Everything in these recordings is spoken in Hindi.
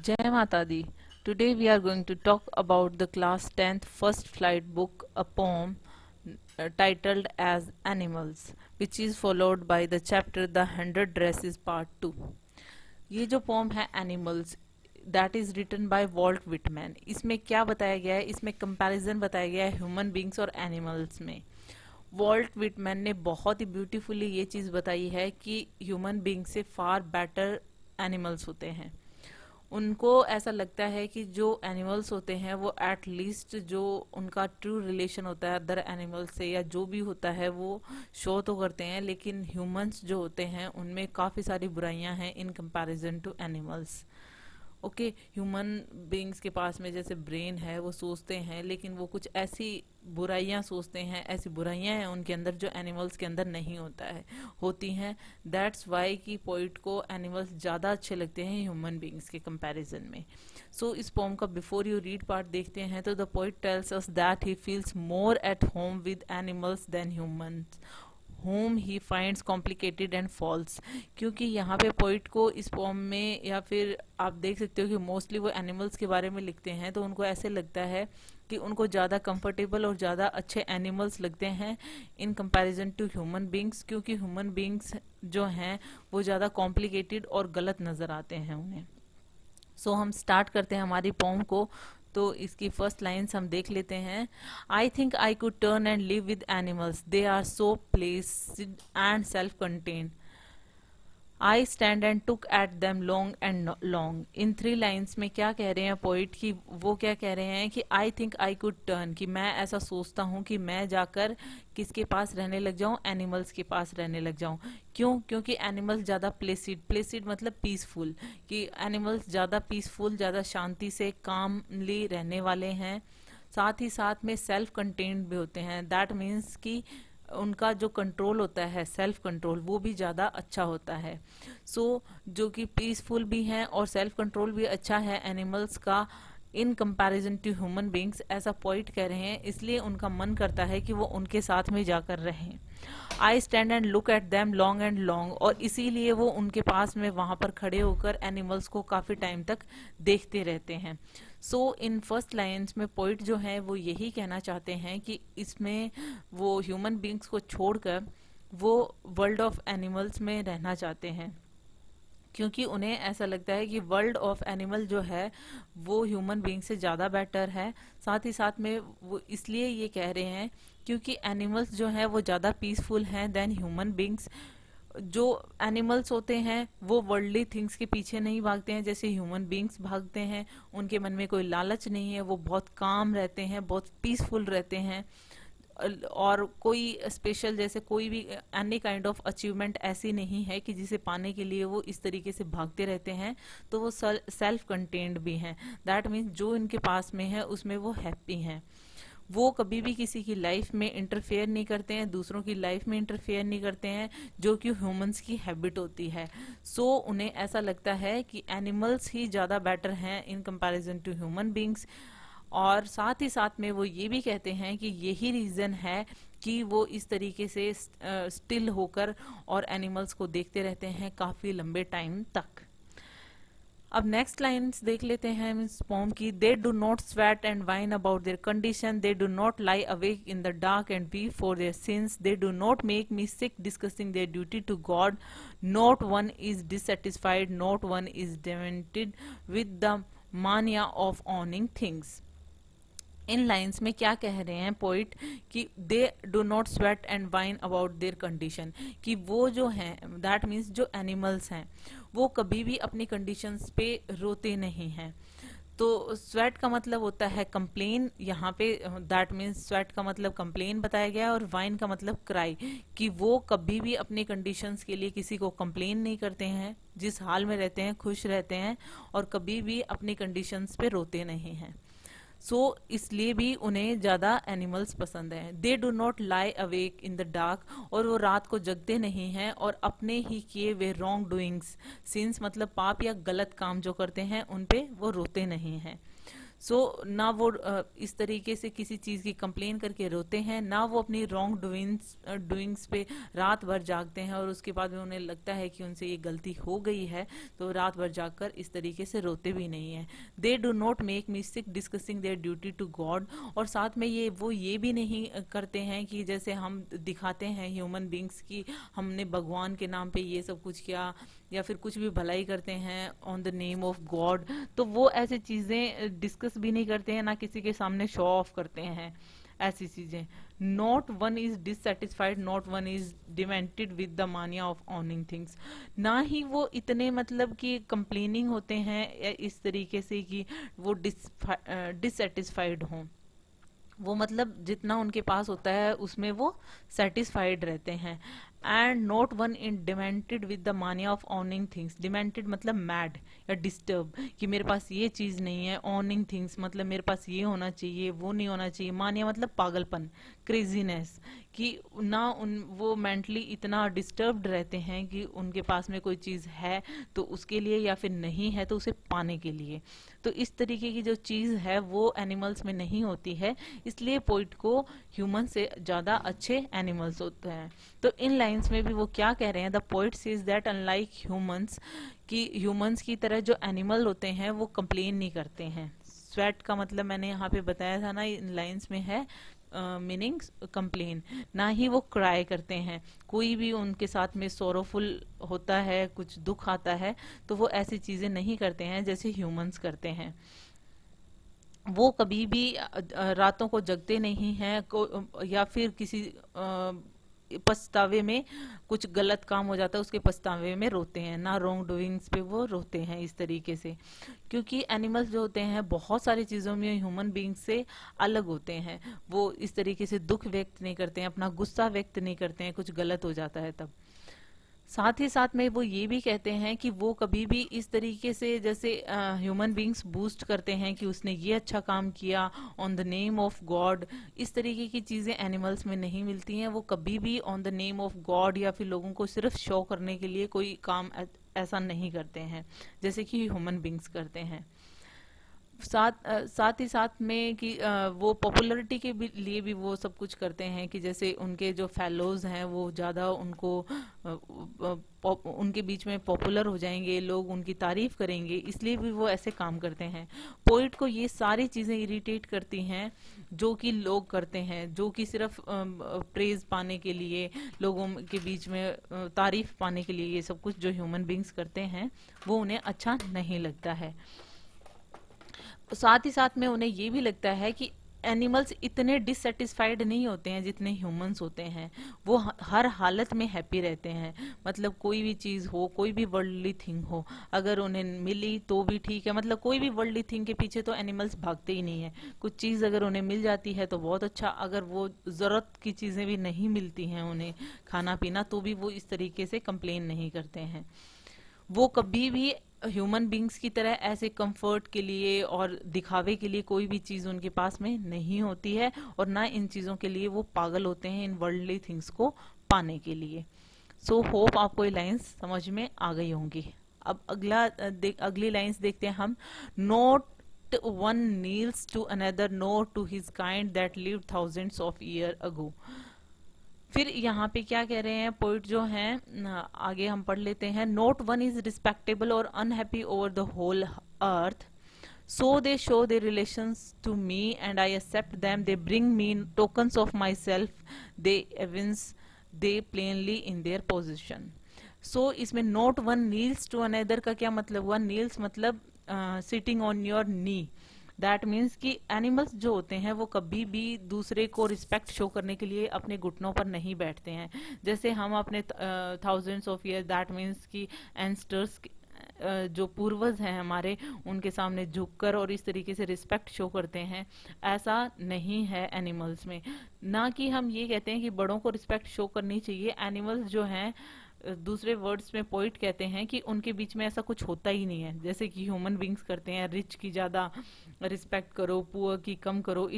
Jai Mata Di. Today we are going to talk about the class 10th first flight book, a poem titled as Animals, which is followed by the chapter The 100 Dresses Part 2. ये जो पोम है animals that is written by Walt Whitman. इसमें क्या बताया गया है, इसमें कंपैरिजन बताया गया है ह्यूमन बींग्स और एनिमल्स में। वॉल्ट विटमैन ने बहुत ही ब्यूटीफुली ये चीज बताई है कि ह्यूमन बींग से फार बेटर एनिमल्स होते हैं। उनको ऐसा लगता है कि जो एनिमल्स होते हैं वो एट लीस्ट जो उनका ट्रू रिलेशन होता है अदर एनिमल्स से या जो भी होता है वो शो तो करते हैं, लेकिन ह्यूमंस जो होते हैं उनमें काफ़ी सारी बुराइयां हैं in comparison to animals. Okay, human beings के पास में जैसे ब्रेन है, वो सोचते हैं, लेकिन वो कुछ ऐसी बुराइयां सोचते हैं, ऐसी बुराइयां हैं उनके अंदर जो एनिमल्स के अंदर नहीं होती हैं। दैट्स वाई कि पोइट को एनिमल्स ज़्यादा अच्छे लगते हैं ह्यूमन बींग्स के कंपैरिजन में। सो इस पोम का बिफोर यू रीड पार्ट देखते हैं तो the poet tells us that he feels more at home with animals then humans whom he finds complicated and false। क्योंकि यहाँ पे पोइट को इस पोम में, या फिर आप देख सकते हो कि मोस्टली वो एनिमल्स के बारे में लिखते हैं, तो उनको ऐसे लगता है कि उनको ज़्यादा कंफर्टेबल और ज़्यादा अच्छे एनिमल्स लगते हैं in comparison to human beings, क्योंकि ह्यूमन बींग्स जो हैं वो ज़्यादा कॉम्प्लिकेटेड और गलत नज़र आते हैं उन्हें। सो हम स्टार्ट करते हैं हमारी पोम को। तो इसकी फर्स्ट लाइन्स हम देख लेते हैं। I think I could turn and live with animals, they are so placid and self contained. I stand and look at them long and long. इन 3 लाइन्स में क्या कह रहे हैं पोइट की, वो क्या कह रहे हैं कि आई थिंक आई कुड टर्न, कि मैं ऐसा सोचता हूँ कि मैं जाकर किसके पास रहने लग जाऊं, एनिमल्स के पास रहने लग जाऊं। क्यों? क्योंकि एनिमल्स ज़्यादा प्लेसिड मतलब पीसफुल, कि एनिमल्स ज़्यादा पीसफुल, ज़्यादा शांति से कामली रहने वाले हैं। साथ ही साथ में सेल्फ कंटेन्ड भी होते हैं। दैट मीन्स कि उनका जो कंट्रोल होता है, सेल्फ कंट्रोल, वो भी ज़्यादा अच्छा होता है। जो कि पीसफुल भी हैं और सेल्फ कंट्रोल भी अच्छा है एनिमल्स का in comparison to human beings, ऐसा पॉइंट कह रहे हैं। इसलिए उनका मन करता है कि वो उनके साथ में जाकर रहें। आई stand and look at them long and long, और इसीलिए वो उनके पास में वहां पर खड़े होकर एनिमल्स को काफ़ी टाइम तक देखते रहते हैं। इन फर्स्ट लाइन्स में पोइट जो है वो यही कहना चाहते हैं कि इसमें वो ह्यूमन बींग्स को छोड़कर वो वर्ल्ड ऑफ एनिमल्स में रहना चाहते हैं, क्योंकि उन्हें ऐसा लगता है कि वर्ल्ड ऑफ एनिमल जो है वो ह्यूमन बींग से ज़्यादा बेटर है। साथ ही साथ में वो इसलिए ये कह रहे हैं क्योंकि एनिमल्स जो हैं वो ज़्यादा पीसफुल हैं देन ह्यूमन बींग्स। जो एनिमल्स होते हैं वो वर्ल्डली थिंग्स के पीछे नहीं भागते हैं जैसे ह्यूमन बींग्स भागते हैं। उनके मन में कोई लालच नहीं है, वो बहुत काम रहते हैं, बहुत पीसफुल रहते हैं, और कोई स्पेशल जैसे कोई भी एनी काइंड ऑफ अचीवमेंट ऐसी नहीं है कि जिसे पाने के लिए वो इस तरीके से भागते रहते हैं। तो वो सेल्फ कंटेन्ड भी हैं। दैट मीन्स जो इनके पास में है उसमें वो हैप्पी हैं। वो कभी भी किसी की लाइफ में इंटरफेयर नहीं करते हैं, दूसरों की लाइफ में इंटरफेयर नहीं करते हैं, जो कि ह्यूमंस की हैबिट होती है। उन्हें ऐसा लगता है कि एनिमल्स ही ज़्यादा बेटर हैं in comparison to human beings. और साथ ही साथ में वो ये भी कहते हैं कि यही रीज़न है कि वो इस तरीके से स्टिल होकर और एनिमल्स को देखते रहते हैं काफ़ी लंबे टाइम तक। अब नेक्स्ट लाइन्स देख लेते हैं इस पोम की। They do not sweat and whine about their condition, they do not lie awake in the dark and weep for their sins, they do not make me sick discussing their duty to God, not one is dissatisfied, not one is demented with the mania of owning things. इन लाइन्स में क्या कह रहे हैं पोइट कि they do not sweat and whine about their condition, कि वो जो हैं दैट मीन्स जो एनिमल्स हैं वो कभी भी अपनी कंडीशंस पे रोते नहीं हैं। तो स्वेट का मतलब होता है कंप्लेन, यहाँ पे दैट मीन्स स्वेट का मतलब कंप्लेन बताया गया, और वाइन का मतलब क्राई, कि वो कभी भी अपनी कंडीशंस के लिए किसी को कंप्लेन नहीं करते हैं, जिस हाल में रहते हैं खुश रहते हैं, और कभी भी अपनी कंडीशंस पे रोते नहीं हैं। इसलिए भी उन्हें ज़्यादा एनिमल्स पसंद हैं। दे do not lie awake in the dark, और वो रात को जगते नहीं हैं और अपने ही किए वे रॉन्ग डूइंग्स, सिंस मतलब पाप या गलत काम जो करते हैं उन पे वो रोते नहीं हैं। ना वो इस तरीके से किसी चीज की कंप्लेन करके रोते हैं, ना वो अपनी रॉन्ग डूइंग्स पे रात भर जागते हैं और उसके बाद में उन्हें लगता है कि उनसे ये गलती हो गई है तो रात भर जागकर इस तरीके से रोते भी नहीं है। They do not make mistake discussing their duty to God, और साथ में ये भी नहीं करते हैं कि जैसे हम दिखाते हैं ह्यूमन बींग्स की हमने भगवान के नाम पे ये सब कुछ किया, या फिर कुछ भी भलाई करते हैं on the name of God, तो वो ऐसी चीजें डिस्कस भी नहीं करते हैं, ना किसी के सामने शो ऑफ करते हैं ऐसी चीजें। Not one is dissatisfied, not one is demented with the mania of owning things, ना ही वो इतने मतलब कि कंप्लेनिंग होते हैं इस तरीके से कि वो डिससेटिस्फाइड हों। वो मतलब जितना उनके पास होता है उसमें वो सेटिस्फाइड रहते हैं। And not one in demented with the mania of owning things, demented मतलब मैड या डिस्टर्ब, कि मेरे पास ये चीज नहीं है। ऑर्निंग थिंग्स मतलब मेरे पास ये होना चाहिए, वो नहीं होना चाहिए। मानिया मतलब पागलपन, क्रेजीनेस, कि ना वो मेंटली इतना डिस्टर्ब्ड रहते हैं कि उनके पास में कोई चीज है तो उसके लिए, या फिर नहीं है तो उसे पाने के लिए। तो इस तरीके की जो चीज है वो एनिमल्स में नहीं होती है, इसलिए पोइट को ह्यूमन से ज्यादा अच्छे एनिमल्स होते हैं। तो इन लाइंस में भी वो क्या कह रहे हैं, the poet says that unlike humans, कि ह्यूमंस की तरह जो एनिमल होते हैं वो कंप्लेन नहीं करते हैं। स्वेट का मतलब मैंने यहाँ पे बताया था ना, इन लाइंस में है मीनिंग कंप्लेन। ना ही वो क्राई करते हैं, कोई भी उनके साथ में सोरोफुल होता है, कुछ दुख आता है तो वो ऐसी चीजें नहीं करते हैं जैसे ह्यूमंस करते हैं। वो कभी भी रातों को जगते नहीं हैं या फिर किसी पछतावे में कुछ गलत काम हो जाता है उसके पछतावे में रोते हैं, ना रॉन्ग डूइंग्स पे वो रोते हैं इस तरीके से। क्योंकि एनिमल्स जो होते हैं बहुत सारी चीज़ों में ह्यूमन बींग्स से अलग होते हैं, वो इस तरीके से दुख व्यक्त नहीं करते हैं, अपना गुस्सा व्यक्त नहीं करते हैं, कुछ गलत हो जाता है तब। साथ ही साथ में वो ये भी कहते हैं कि वो कभी भी इस तरीके से जैसे ह्यूमन बींग्स बूस्ट करते हैं कि उसने ये अच्छा काम किया on the name of God, इस तरीके की चीजें एनिमल्स में नहीं मिलती हैं। वो कभी भी on the name of God या फिर लोगों को सिर्फ शो करने के लिए कोई काम ऐसा नहीं करते हैं जैसे कि ह्यूमन बींग्स करते हैं। साथ ही साथ में कि वो पॉपुलैरिटी के लिए भी वो सब कुछ करते हैं, कि जैसे उनके जो फेलोज हैं वो ज़्यादा उनको उनके बीच में पॉपुलर हो जाएंगे, लोग उनकी तारीफ करेंगे, इसलिए भी वो ऐसे काम करते हैं। पोइट को ये सारी चीज़ें इरिटेट करती हैं जो कि लोग करते हैं, जो कि सिर्फ प्रेज पाने के लिए, लोगों के बीच में तारीफ पाने के लिए, ये सब कुछ जो ह्यूमन बींग्स करते हैं वो उन्हें अच्छा नहीं लगता है। साथ ही साथ में उन्हें ये भी लगता है कि एनिमल्स इतने डिससेटिस्फाइड नहीं होते हैं जितने ह्यूमंस होते हैं। वो हर हालत में हैप्पी रहते हैं, मतलब कोई भी चीज हो, कोई भी वर्ल्डली थिंग हो, अगर उन्हें मिली तो भी ठीक है। मतलब कोई भी वर्ल्डली थिंग के पीछे तो एनिमल्स भागते ही नहीं है। कुछ चीज अगर उन्हें मिल जाती है तो बहुत अच्छा, अगर वो जरूरत की चीजें भी नहीं मिलती हैं उन्हें खाना पीना, तो भी वो इस तरीके से कंप्लेन नहीं करते हैं। वो कभी भी ह्यूमन बींग्स की तरह ऐसे कंफर्ट के लिए और दिखावे के लिए कोई भी चीज उनके पास में नहीं होती है, और ना इन चीजों के लिए वो पागल होते हैं इन वर्ल्डली थिंग्स को पाने के लिए। सो होप आपको ये लाइंस समझ में आ गई होंगी। अब अगली लाइंस देखते हैं हम। Not one kneels to another not to his kind that live thousands of year ago. फिर यहाँ पे क्या कह रहे हैं पोइट जो हैं, आगे हम पढ़ लेते हैं। नोट वन इज रिस्पेक्टेबल और unhappy over the whole earth, so they show their relations to me and I accept them, they bring me tokens of myself, they evince they plainly in their position। so इसमें not one kneels to another का क्या मतलब हुआ? नील्स मतलब sitting on your knee, that means कि एनिमल्स जो होते हैं वो कभी भी दूसरे को रिस्पेक्ट शो करने के लिए अपने घुटनों पर नहीं बैठते हैं। जैसे हम अपने thousands of year, that means कि एंस्टर्स जो पूर्वज हैं हमारे, उनके सामने झुककर और इस तरीके से रिस्पेक्ट शो करते हैं, ऐसा नहीं है एनिमल्स में। ना कि हम ये कहते हैं कि बड़ों को रिस्पेक्ट शो करनी चाहिए। एनिमल्स जो हैं, दूसरे वर्ड्स में पोइट कहते हैं कि उनके बीच में ऐसा कुछ होता ही नहीं है जैसे कि ह्यूमन बींग्स करते हैं। रिच की ज्यादा रिस्पेक्ट करो, पुअर की कम करो,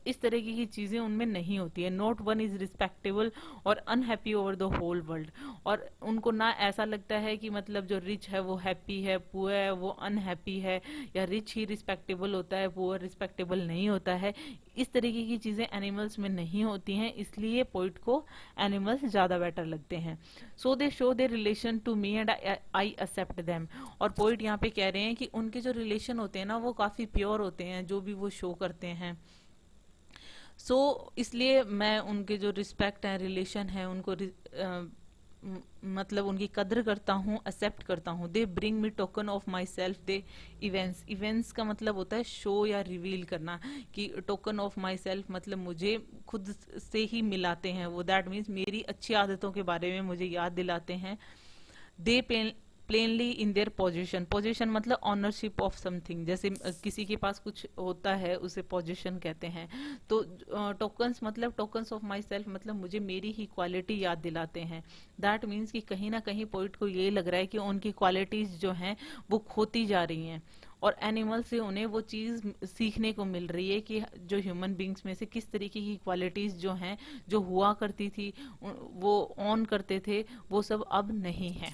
इस तरीके की चीजें उनमें नहीं होती है। नॉट वन इज रिस्पेक्टेबल और unhappy over the whole world. और उनको ना ऐसा लगता है कि मतलब जो रिच है वो हैप्पी है, पुअर है वो अनहैप्पी है, या रिच ही रिस्पेक्टेबल होता है पुअर रिस्पेक्टेबल नहीं होता है। इस तरीके की चीजें एनिमल्स में नहीं होती हैं, इसलिए पोइट को एनिमल्स ज्यादा बेटर लगते हैं। So they show their relation to me and I accept them. और पोइट यहाँ पे कह रहे हैं कि उनके जो रिलेशन होते हैं ना वो काफी प्योर होते हैं, जो भी वो शो करते हैं। इसलिए मैं उनके जो रिस्पेक्ट है, रिलेशन है, उनको मतलब उनकी कद्र करता हूँ, एक्सेप्ट करता हूँ। They bring me token of my self, they events. Events का मतलब होता है शो या रिवील करना, कि टोकन ऑफ माई सेल्फ मतलब मुझे खुद से ही मिलाते हैं वो। दैट मीन्स मेरी अच्छी आदतों के बारे में मुझे याद दिलाते हैं। They plainly in their possession. Possession मतलब ऑनरशिप ऑफ समथिंग, जैसे किसी के पास कुछ होता है उसे पोजिशन कहते हैं। तो टोकन्स मतलब टोकन्स ऑफ माई सेल्फ मतलब मुझे मेरी ही क्वालिटी याद दिलाते हैं। दैट मीन्स कि कहीं ना कहीं पोइट को ये लग रहा है कि उनकी क्वालिटीज जो हैं वो खोती जा रही हैं, और एनिमल से उन्हें वो चीज सीखने को मिल रही है कि जो ह्यूमन बींग्स में से किस तरीके की क्वालिटीज जो हैं, जो हुआ करती थी, वो ऑन करते थे, वो सब अब नहीं है।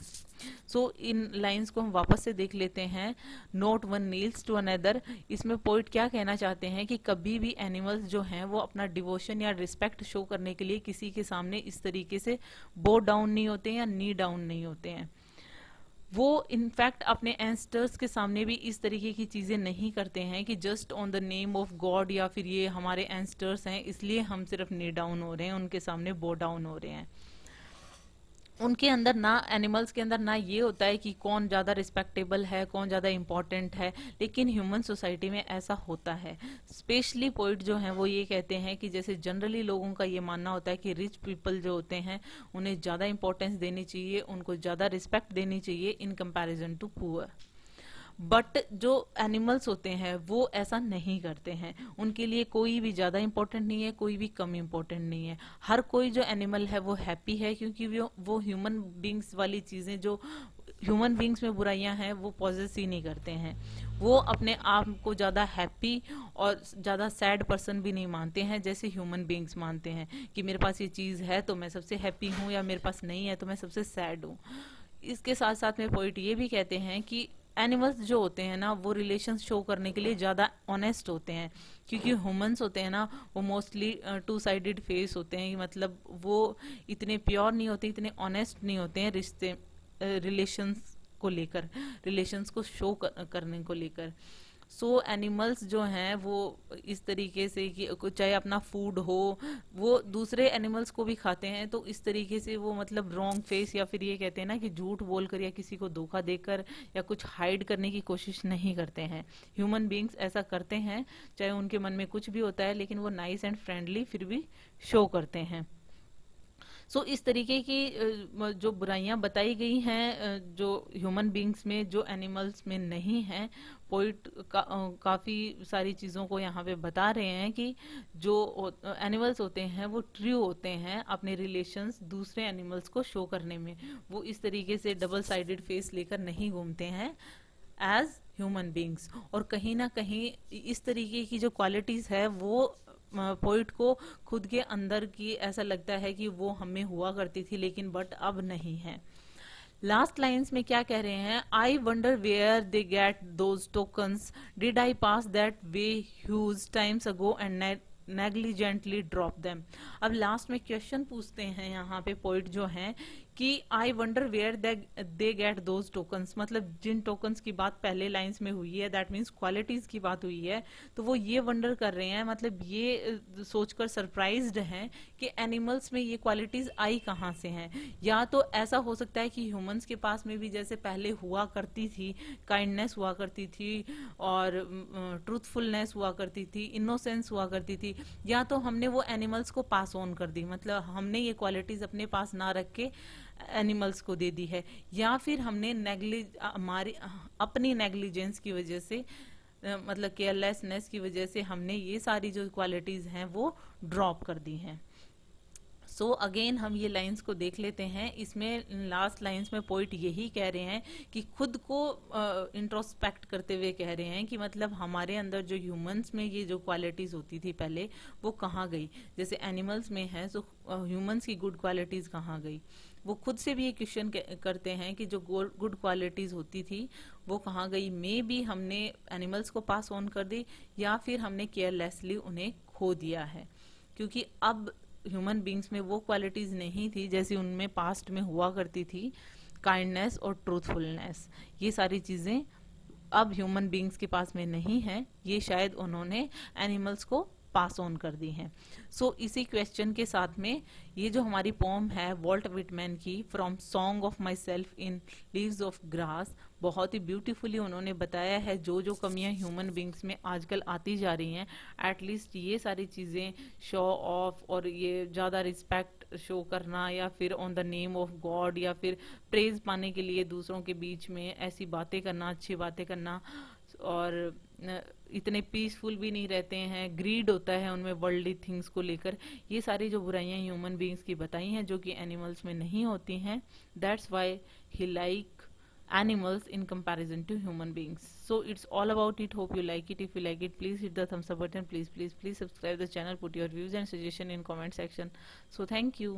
इन लाइंस को हम वापस से देख लेते हैं। Not one kneels to another. इसमें पोइट क्या कहना चाहते हैं कि कभी भी एनिमल्स जो हैं वो अपना डिवोशन या रिस्पेक्ट शो करने के लिए किसी के सामने इस तरीके से बो डाउन नहीं होते हैं या नी डाउन नहीं होते हैं। वो इनफैक्ट अपने एंस्टर्स के सामने भी इस तरीके की चीजें नहीं करते हैं कि just on the name of God, या फिर ये हमारे एंस्टर्स हैं इसलिए हम सिर्फ नी डाउन हो रहे हैं, उनके सामने बो डाउन हो रहे हैं। उनके अंदर ना, एनिमल्स के अंदर ना ये होता है कि कौन ज़्यादा रिस्पेक्टेबल है, कौन ज़्यादा इम्पोर्टेंट है, लेकिन ह्यूमन सोसाइटी में ऐसा होता है। स्पेशली पोइट जो हैं वो ये कहते हैं कि जैसे जनरली लोगों का ये मानना होता है कि रिच पीपल जो होते हैं उन्हें ज़्यादा इंपॉर्टेंस देनी चाहिए, उनको ज़्यादा रिस्पेक्ट देनी चाहिए in comparison to poor. But जो एनिमल्स होते हैं वो ऐसा नहीं करते हैं। उनके लिए कोई भी ज्यादा इंपॉर्टेंट नहीं है, कोई भी कम इंपॉर्टेंट नहीं है। हर कोई जो एनिमल है वो हैप्पी है, क्योंकि वो ह्यूमन बींग्स वाली चीजें, जो ह्यूमन बींग्स में बुराइयां हैं वो पॉजेस ही नहीं करते हैं। वो अपने आप को ज्यादा हैप्पी और ज्यादा सैड पर्सन भी नहीं मानते हैं जैसे ह्यूमन बींग्स मानते हैं, कि मेरे पास ये चीज है तो मैं सबसे हैप्पी हूँ, या मेरे पास नहीं है तो मैं सबसे सैड हूँ। इसके साथ साथ में पोइट ये भी कहते हैं कि एनिमल्स जो होते हैं ना वो रिलेशन शो करने के लिए ज्यादा ऑनेस्ट होते हैं, क्योंकि ह्यूमंस होते हैं ना वो मोस्टली टू साइडेड फेस होते हैं, मतलब वो इतने प्योर नहीं होते, इतने ऑनेस्ट नहीं होते हैं रिश्ते रिलेशंस को लेकर, रिलेशंस को शो करने को लेकर। एनिमल्स जो हैं वो इस तरीके से कि चाहे अपना फूड हो वो दूसरे एनिमल्स को भी खाते हैं, तो इस तरीके से वो मतलब रॉन्ग फेस, या फिर ये कहते हैं ना कि झूठ बोलकर या किसी को धोखा देकर या कुछ हाइड करने की कोशिश नहीं करते हैं। ह्यूमन बींग्स ऐसा करते हैं, चाहे उनके मन में कुछ भी होता है लेकिन वो नाइस एंड फ्रेंडली फिर भी शो करते हैं। इस तरीके की जो बुराइयां बताई गई हैं जो ह्यूमन बींग्स में, जो एनिमल्स में नहीं है, पोइट काफी सारी चीजों को यहाँ पे बता रहे हैं कि जो एनिमल्स होते हैं वो ट्रू होते हैं अपने रिलेशंस दूसरे एनिमल्स को शो करने में। वो इस तरीके से डबल साइडेड फेस लेकर नहीं घूमते हैं एज ह्यूमन बींग्स। और कहीं ना कहीं इस तरीके की जो क्वालिटीज है वो पोइट को खुद के अंदर की ऐसा लगता है कि वो हमें हुआ करती थी लेकिन बट अब नहीं है। लास्ट लाइन्स में क्या कह रहे हैं, I wonder where they get those tokens, did I pass that way huge times ago and negligently drop them. अब लास्ट में क्वेश्चन पूछते हैं यहाँ पे पोइट जो हैं कि I wonder where they get those tokens, मतलब जिन टोकन्स की बात पहले लाइंस में हुई है, दैट मीन्स क्वालिटीज की बात हुई है, तो वो ये वंडर कर रहे हैं, मतलब ये सोचकर सरप्राइज्ड हैं कि एनिमल्स में ये क्वालिटीज आई कहाँ से हैं। या तो ऐसा हो सकता है कि ह्यूमंस के पास में भी जैसे पहले हुआ करती थी, काइंडनेस हुआ करती थी और ट्रूथफुलनेस हुआ करती थी, इनोसेंस हुआ करती थी, या तो हमने वो एनिमल्स को पास ऑन कर दी, मतलब हमने ये क्वालिटीज अपने पास ना रख के एनिमल्स को दे दी है, या फिर हमने हमारी अपनी नेग्लिजेंस की वजह से मतलब केयरलेसनेस की वजह से हमने ये सारी जो क्वालिटीज हैं वो ड्रॉप कर दी हैं। सो अगेन हम ये लाइंस को देख लेते हैं। इसमें लास्ट लाइंस में पोइट यही कह रहे हैं कि खुद को इंट्रोस्पेक्ट करते हुए कह रहे हैं कि मतलब हमारे अंदर जो ह्यूमंस में ये जो क्वालिटीज होती थी पहले, वो कहाँ गई। जैसे एनिमल्स में है, सो ह्यूमंस की गुड क्वालिटीज कहाँ गई। वो खुद से भी ये क्वेश्चन करते हैं कि जो गुड क्वालिटीज होती थी वो कहाँ गई। मे बी हमने एनिमल्स को पास ऑन कर दी, या फिर हमने केयरलेसली उन्हें खो दिया है, क्योंकि अब ह्यूमन बींग्स में वो क्वालिटीज नहीं थी जैसी उनमें पास्ट में हुआ करती थी। काइंडनेस और ट्रूथफुलनेस, ये सारी चीजें अब ह्यूमन बींग्स के पास में नहीं है, ये शायद उन्होंने एनिमल्स को पास ऑन कर दी हैं। सो इसी क्वेश्चन के साथ में ये जो हमारी पोम है वॉल्ट विटमैन की, from song of my self in leaves of grass, बहुत ही ब्यूटीफुली उन्होंने बताया है जो जो कमियां ह्यूमन बींग्स में आजकल आती जा रही हैं। एटलीस्ट ये सारी चीज़ें, शो ऑफ और ये ज़्यादा रिस्पेक्ट शो करना, या फिर on the name of God, या फिर प्रेज पाने के लिए दूसरों के बीच में ऐसी बातें करना, अच्छी बातें करना, और इतने पीसफुल भी नहीं रहते हैं, ग्रीड होता है उनमें वर्ल्डली थिंग्स को लेकर। ये सारी जो बुराइयां ह्यूमन बींग्स की बताई हैं जो कि एनिमल्स में नहीं होती हैं, that's why he like animals in comparison to human beings. So it's all about it. Hope you like it. If you like it, please hit the thumbs up button. Please subscribe the channel. Put your views and suggestion in comment section. So thank you.